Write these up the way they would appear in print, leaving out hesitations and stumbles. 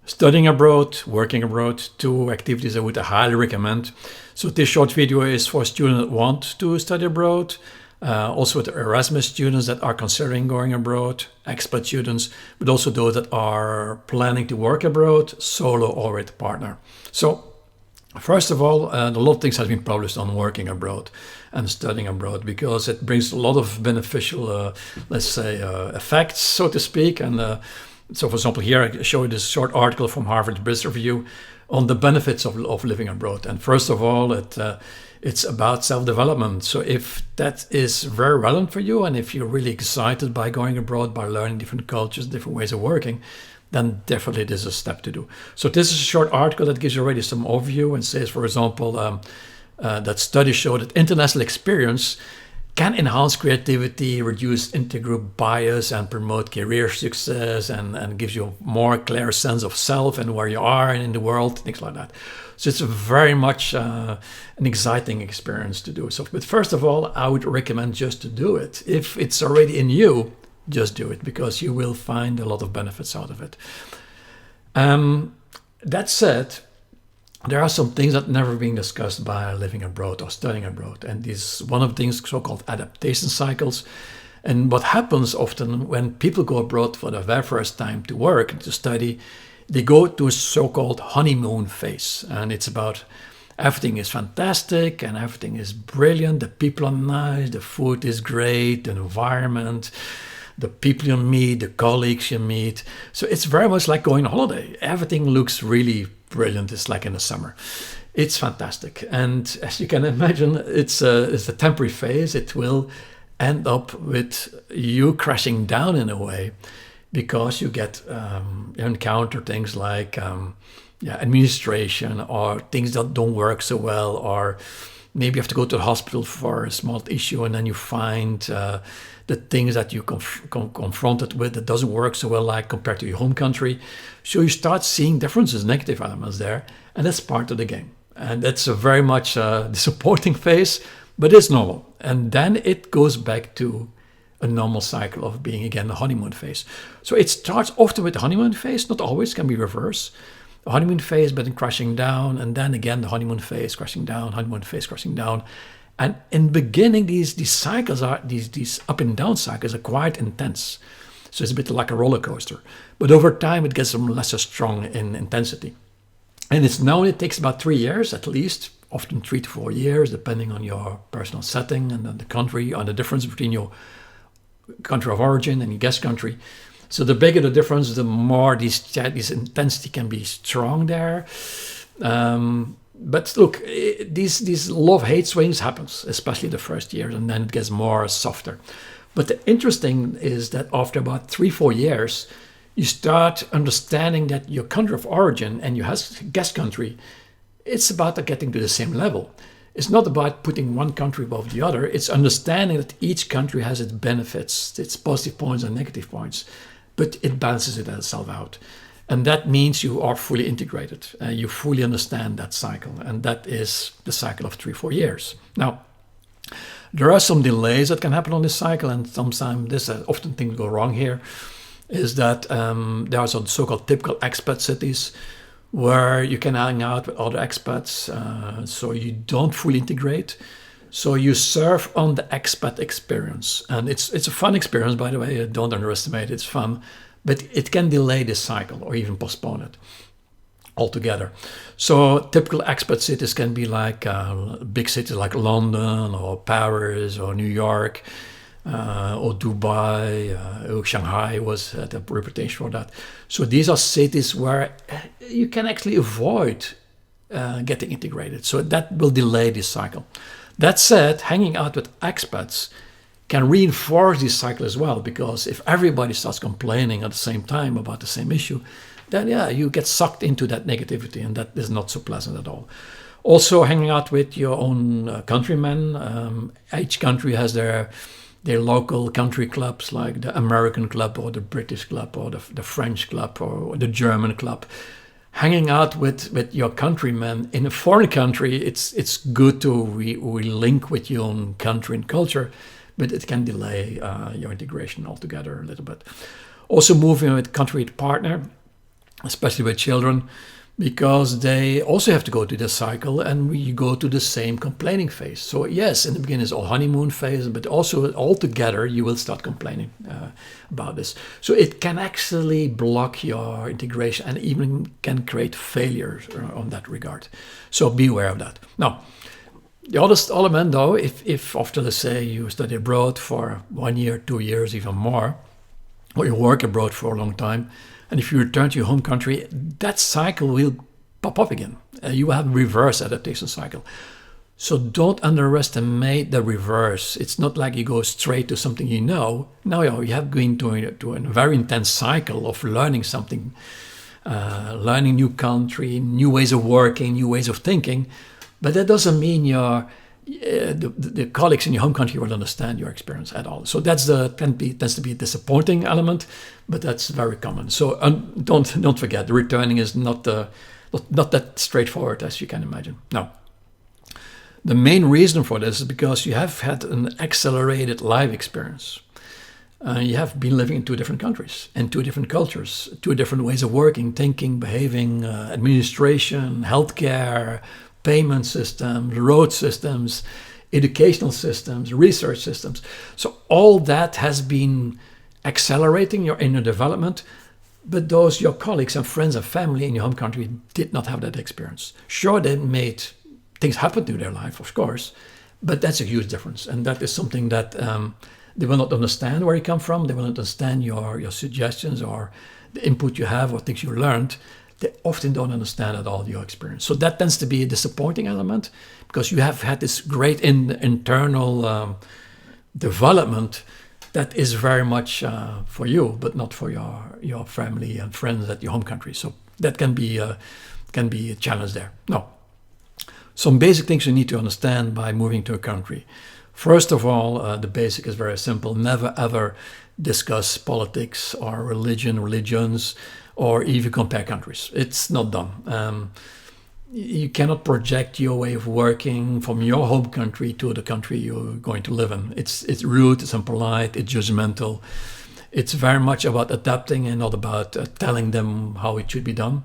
Studying abroad, working abroad, two activities I would highly recommend. So this short video is for students that want to study abroad, also with Erasmus students that are considering going abroad, expat students, but also those that are planning to work abroad, solo or with a partner. So first of all, a lot of things have been published on working abroad and studying abroad because it brings a lot of beneficial, effects, so to speak. And so, for example, here I show you this short article from Harvard Business Review on the benefits of living abroad. And first of all, it's about self-development. So if that is very relevant for you, and if you're really excited by going abroad, by learning different cultures, different ways of working, then definitely this is a step to do. So this is a short article that gives you already some overview and says, for example, that studies show that international experience can enhance creativity, reduce intergroup bias, and promote career success, and gives you a more clear sense of self and where you are in the world, things like that. So it's very much an exciting experience to do. So, but first of all, I would recommend just to do it. If it's already in you, just do it because you will find a lot of benefits out of it. That said, there are some things that never been discussed by living abroad or studying abroad. And this one of the things so-called adaptation cycles. And what happens often when people go abroad for the very first time to work and to study, they go to a so-called honeymoon phase. And it's about everything is fantastic and everything is brilliant. The people are nice, the food is great, the environment, the people you meet, the colleagues you meet. So it's very much like going on holiday. Everything looks really brilliant. It's like in the summer. It's fantastic. And as you can imagine, it's a temporary phase. It will end up with you crashing down in a way because you get you encounter things like administration or things that don't work so well, or maybe you have to go to the hospital for a small issue and then you find the things that you confronted with that doesn't work so well like compared to your home country. So you start seeing differences, negative elements there, and that's part of the game. And that's a very much disappointing phase, but it's normal. And then it goes back to a normal cycle of being again the honeymoon phase. So it starts often with the honeymoon phase, not always, can be reverse. The honeymoon phase, but then crashing down, and then again the honeymoon phase, crashing down, honeymoon phase, crashing down. And in the beginning, these cycles are these up and down cycles are quite intense. So it's a bit like a roller coaster. But over time, it gets less strong in intensity. And it's known it takes about 3 years at least, often 3 to 4 years, depending on your personal setting and then the country, or the difference between your country of origin and your guest country. So the bigger the difference, the more this intensity can be strong there. But look, these love-hate swings happens, especially the first years, and then it gets more softer. But the interesting is that after about 3-4 years, you start understanding that your country of origin and your guest country, it's about getting to the same level. It's not about putting one country above the other. It's understanding that each country has its benefits, its positive points and negative points, but it balances itself out. And that means you are fully integrated. You fully understand that cycle. And that is the cycle of 3-4 years. Now, there are some delays that can happen on this cycle. And sometimes this often things go wrong here. Is that there are some so-called typical expat cities where you can hang out with other expats. So you don't fully integrate. So you surf on the expat experience. And it's a fun experience, by the way. Don't underestimate it. It's fun. But it can delay this cycle or even postpone it altogether. So typical expat cities can be like big cities like London or Paris or New York or Dubai, or Shanghai had a reputation for that. So these are cities where you can actually avoid getting integrated. So that will delay this cycle. That said, hanging out with expats can reinforce this cycle as well, because if everybody starts complaining at the same time about the same issue, then you get sucked into that negativity, and that is not so pleasant at all. Also, hanging out with your own countrymen. Each country has their local country clubs, like the American club or the British club or the French club or the German club. Hanging out with your countrymen in a foreign country, it's good to relink with your own country and culture, but it can delay your integration altogether a little bit. Also, moving with country partner. especially with children, because they also have to go to the cycle, and we go to the same complaining phase. So yes, in the beginning it's all honeymoon phase, but also altogether you will start complaining about this. So it can actually block your integration and even can create failures on that regard. So be aware of that. Now, the other element though, if after, let's say, you study abroad for 1 year, 2 years, even more, or you work abroad for a long time, and if you return to your home country, that cycle will pop up again. You will have a reverse adaptation cycle. So don't underestimate the reverse. It's not like you go straight to something you know. No, you have going to a very intense cycle of learning something, learning new country, new ways of working, new ways of thinking. But that doesn't mean the colleagues in your home country will understand your experience at all. So tends to be a disappointing element, but that's very common. So don't forget, the returning is not that straightforward as you can imagine. Now, the main reason for this is because you have had an accelerated life experience. You have been living in 2 different countries and 2 different cultures, 2 different ways of working, thinking, behaving, administration, healthcare, payment systems, road systems, educational systems, research systems. So all that has been accelerating your inner development, but your colleagues and friends and family in your home country did not have that experience. Sure, they made things happen to their life, of course, but that's a huge difference. And that is something that they will not understand where you come from. They will not understand your suggestions or the input you have or things you learned. They often don't understand at all your experience. So that tends to be a disappointing element, because you have had this great internal development that is very much for you, but not for your family and friends at your home country. So that can be a challenge there. No. Some basic things you need to understand by moving to a country. First of all, the basic is very simple. Never ever discuss politics or religions, or even compare countries. It's not done. You cannot project your way of working from your home country to the country you're going to live in. It's rude, it's impolite, it's judgmental. It's very much about adapting and not about telling them how it should be done.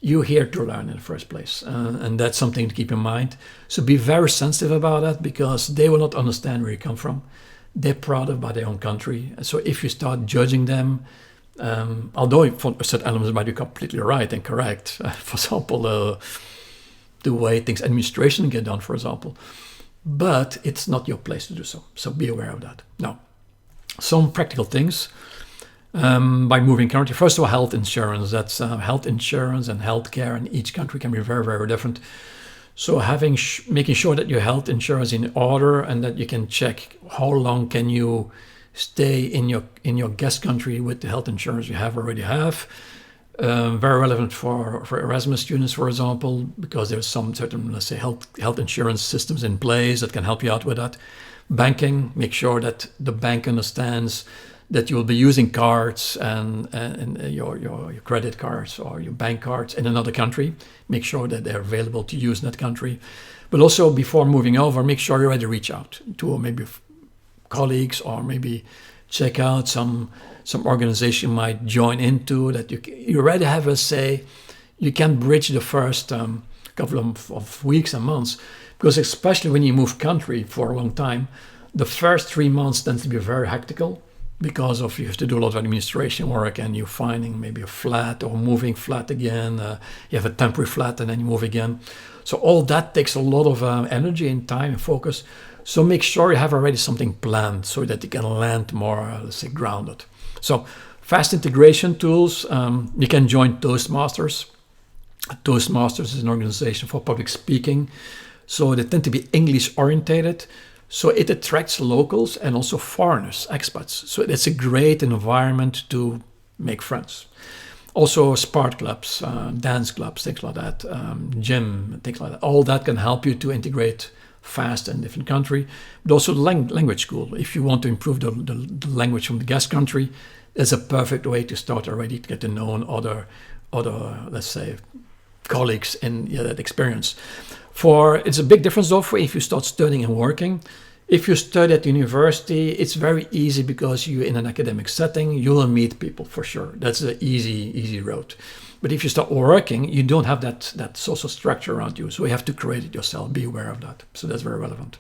You're here to learn in the first place, and that's something to keep in mind. So be very sensitive about that, because they will not understand where you come from. They're proud about their own country. So if you start judging them, although for certain elements might be completely right and correct, for example, the way things administration get done, for example, but it's not your place to do so. So be aware of that. Now, some practical things by moving country. First of all, health insurance. That's health insurance and healthcare in each country can be very, very different. So making sure that your health insurance is in order, and that you can check how long can you stay in your guest country with the health insurance you already have. Very relevant for Erasmus students, for example, because there's some certain, let's say, health insurance systems in place that can help you out with that. Banking, make sure that the bank understands that you will be using cards and your credit cards or your bank cards in another country. Make sure that they're available to use in that country. But also, before moving over, make sure you're ready to reach out to maybe colleagues, or maybe check out some organization you might join into, that you already have a say. You can bridge the first couple of weeks and months, because especially when you move country for a long time, the first 3 months tends to be very hectical, because of you have to do a lot of administration work, and you're finding maybe a flat or moving flat again. You have a temporary flat and then you move again. So all that takes a lot of energy and time and focus. So make sure you have already something planned so that you can land more, let's say, grounded. So fast integration tools, you can join Toastmasters. Toastmasters is an organization for public speaking. So they tend to be English orientated. So it attracts locals and also foreigners, expats. So it's a great environment to make friends. Also sport clubs, dance clubs, things like that, gym, things like that. All that can help you to integrate fast in a different country. But also the language school. If you want to improve the language from the guest country, it's a perfect way to start already to get to know other let's say, colleagues in that experience. It's a big difference though for if you start studying and working. If you study at university, it's very easy because you're in an academic setting, you will meet people for sure. That's an easy road. But if you start working, you don't have that social structure around you. So you have to create it yourself. Be aware of that. So that's very relevant.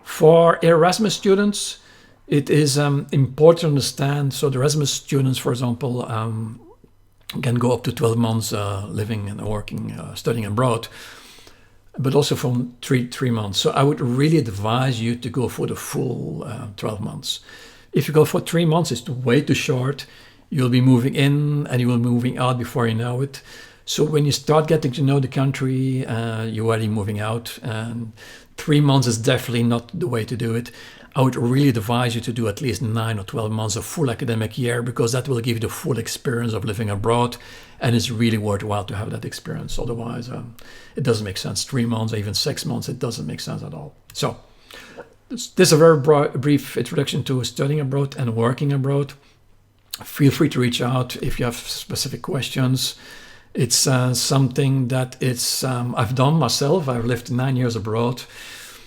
For Erasmus students, it is important to understand. So the Erasmus students, for example, can go up to 12 months living and working, studying abroad, but also from three months. So I would really advise you to go for the full 12 months. If you go for 3 months, it's way too short. You'll be moving in and you will be moving out before you know it. So when you start getting to know the country, you're already moving out. And 3 months is definitely not the way to do it. I would really advise you to do at least 9 or 12 months of full academic year, because that will give you the full experience of living abroad, and it's really worthwhile to have that experience. Otherwise, it doesn't make sense. 3 months or even 6 months, it doesn't make sense at all. So this is a very brief introduction to studying abroad and working abroad. Feel free to reach out if you have specific questions. It's something that I've done myself. I've lived 9 years abroad.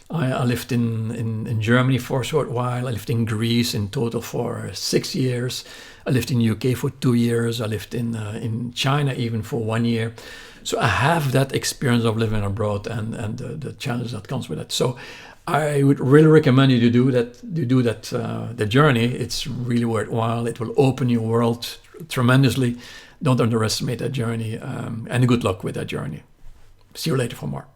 I lived in Germany for a short while. I lived in Greece in total for 6 years. I lived in UK for 2 years. I lived in China even for 1 year. So I have that experience of living abroad and the challenge that comes with it. So I would really recommend you to do that. The journey. It's really worthwhile. It will open your world tremendously. Don't underestimate that journey. And good luck with that journey. See you later for more.